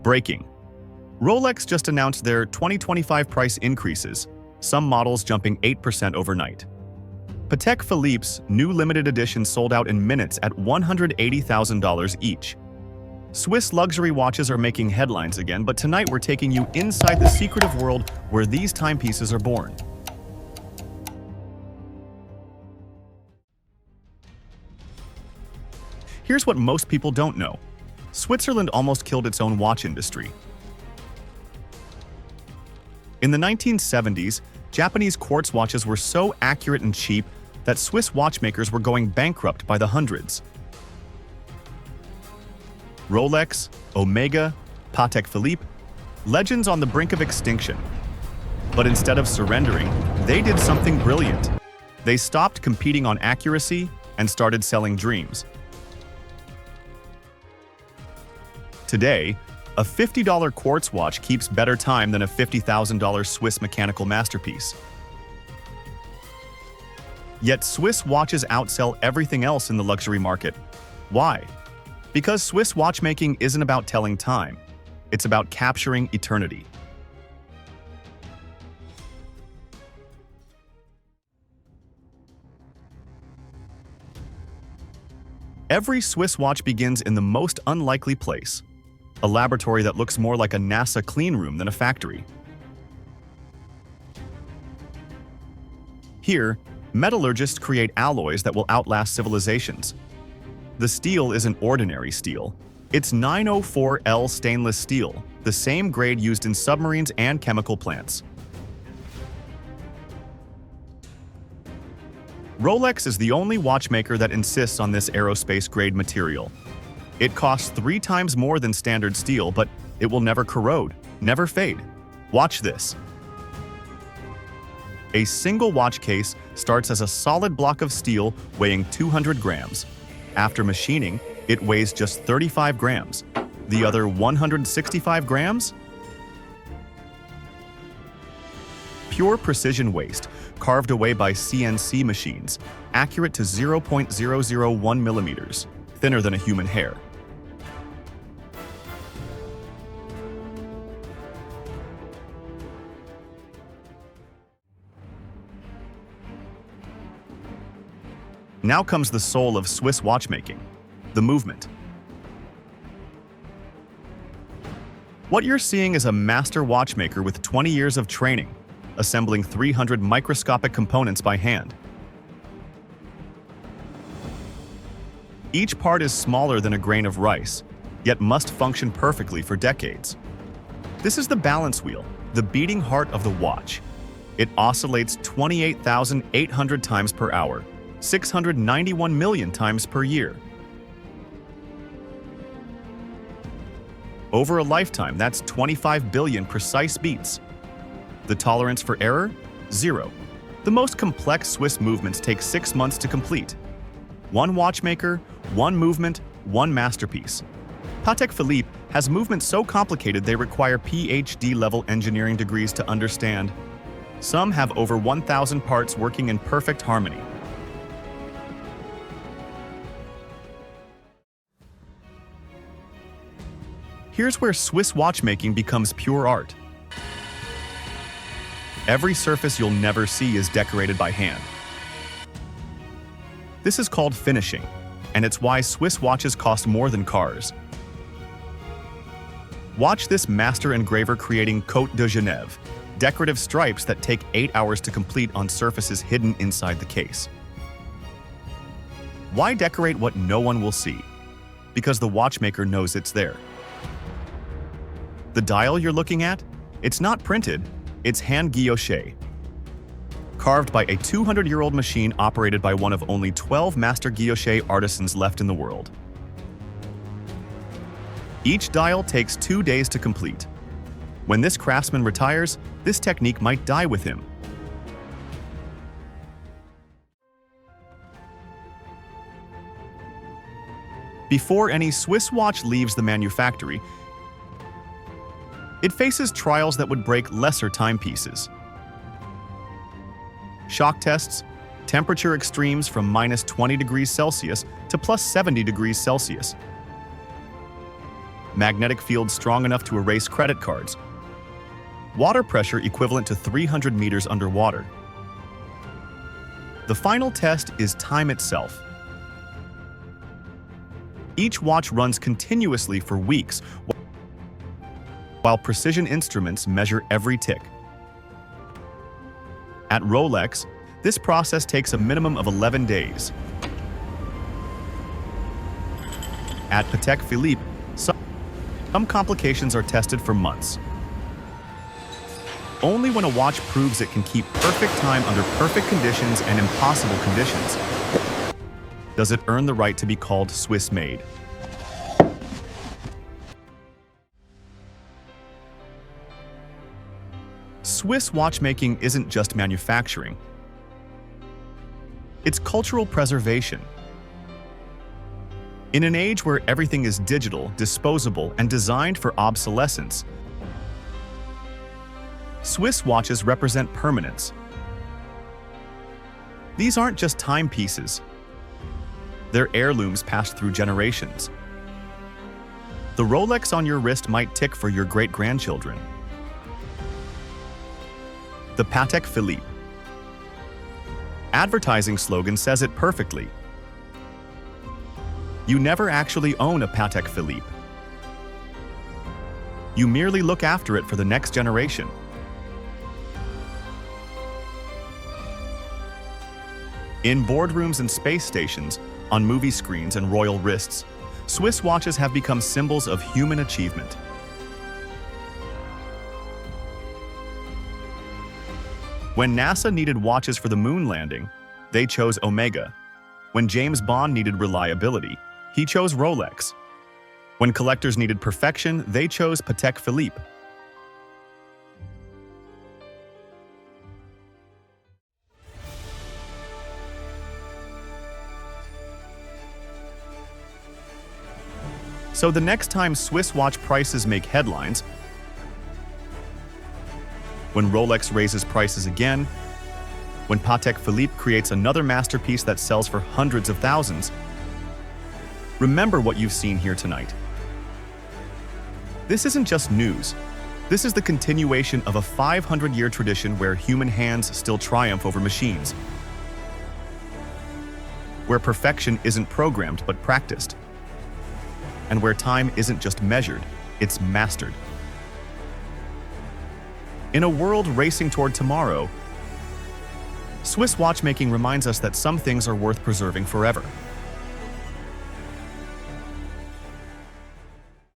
Breaking. Rolex just announced their 2025 price increases, some models jumping 8% overnight. Patek Philippe's new limited edition sold out in minutes at $180,000 each. Swiss luxury watches are making headlines again, but tonight we're taking you inside the secretive world where these timepieces are born. Here's what most people don't know. Switzerland almost killed its own watch industry. In the 1970s, Japanese quartz watches were so accurate and cheap that Swiss watchmakers were going bankrupt by the hundreds. Rolex, Omega, Patek Philippe, legends on the brink of extinction. But instead of surrendering, they did something brilliant. They stopped competing on accuracy and started selling dreams. Today, a $50 quartz watch keeps better time than a $50,000 Swiss mechanical masterpiece. Yet Swiss watches outsell everything else in the luxury market. Why? Because Swiss watchmaking isn't about telling time, it's about capturing eternity. Every Swiss watch begins in the most unlikely place, a laboratory that looks more like a NASA clean room than a factory. Here, metallurgists create alloys that will outlast civilizations. The steel isn't ordinary steel. It's 904L stainless steel, the same grade used in submarines and chemical plants. Rolex is the only watchmaker that insists on this aerospace-grade material. It costs 3 times more than standard steel, but it will never corrode, never fade. Watch this. A single watch case starts as a solid block of steel weighing 200 grams. After machining, it weighs just 35 grams. The other 165 grams? Pure precision waste, carved away by CNC machines, accurate to 0.001 millimeters, thinner than a human hair. Now comes the soul of Swiss watchmaking, the movement. What you're seeing is a master watchmaker with 20 years of training, assembling 300 microscopic components by hand. Each part is smaller than a grain of rice, yet must function perfectly for decades. This is the balance wheel, the beating heart of the watch. It oscillates 28,800 times per hour, 691 million times per year. Over a lifetime, that's 25 billion precise beats. The tolerance for error? 0. The most complex Swiss movements take 6 months to complete. One watchmaker, one movement, one masterpiece. Patek Philippe has movements so complicated they require PhD-level engineering degrees to understand. Some have over 1,000 parts working in perfect harmony. Here's where Swiss watchmaking becomes pure art. Every surface you'll never see is decorated by hand. This is called finishing, and it's why Swiss watches cost more than cars. Watch this master engraver creating Côte de Genève, decorative stripes that take 8 hours to complete on surfaces hidden inside the case. Why decorate what no one will see? Because the watchmaker knows it's there. The dial you're looking at? It's not printed, it's hand guilloché. Carved by a 200-year-old machine operated by one of only 12 master guilloché artisans left in the world. Each dial takes 2 days to complete. When this craftsman retires, this technique might die with him. Before any Swiss watch leaves the manufactory, it faces trials that would break lesser timepieces. Shock tests, temperature extremes from -20 degrees Celsius to +70 degrees Celsius. magnetic field strong enough to erase credit cards, water pressure equivalent to 300 meters underwater. The final test is time itself. Each watch runs continuously for weeks, while precision instruments measure every tick. At Rolex, this process takes a minimum of 11 days. At Patek Philippe, some complications are tested for months. Only when a watch proves it can keep perfect time under perfect conditions and impossible conditions does it earn the right to be called Swiss-made. Swiss watchmaking isn't just manufacturing. It's cultural preservation. In an age where everything is digital, disposable, and designed for obsolescence, Swiss watches represent permanence. These aren't just timepieces. They're heirlooms passed through generations. The Rolex on your wrist might tick for your great-grandchildren. The Patek Philippe. Advertising slogan says it perfectly. You never actually own a Patek Philippe. You merely look after it for the next generation. In boardrooms and space stations, on movie screens and royal wrists, Swiss watches have become symbols of human achievement. When NASA needed watches for the moon landing, they chose Omega. When James Bond needed reliability, he chose Rolex. When collectors needed perfection, they chose Patek Philippe. So the next time Swiss watch prices make headlines, when Rolex raises prices again, when Patek Philippe creates another masterpiece that sells for hundreds of thousands, remember what you've seen here tonight. This isn't just news. This is the continuation of a 500-year tradition where human hands still triumph over machines, where perfection isn't programmed but practiced, and where time isn't just measured, it's mastered. In a world racing toward tomorrow, Swiss watchmaking reminds us that some things are worth preserving forever.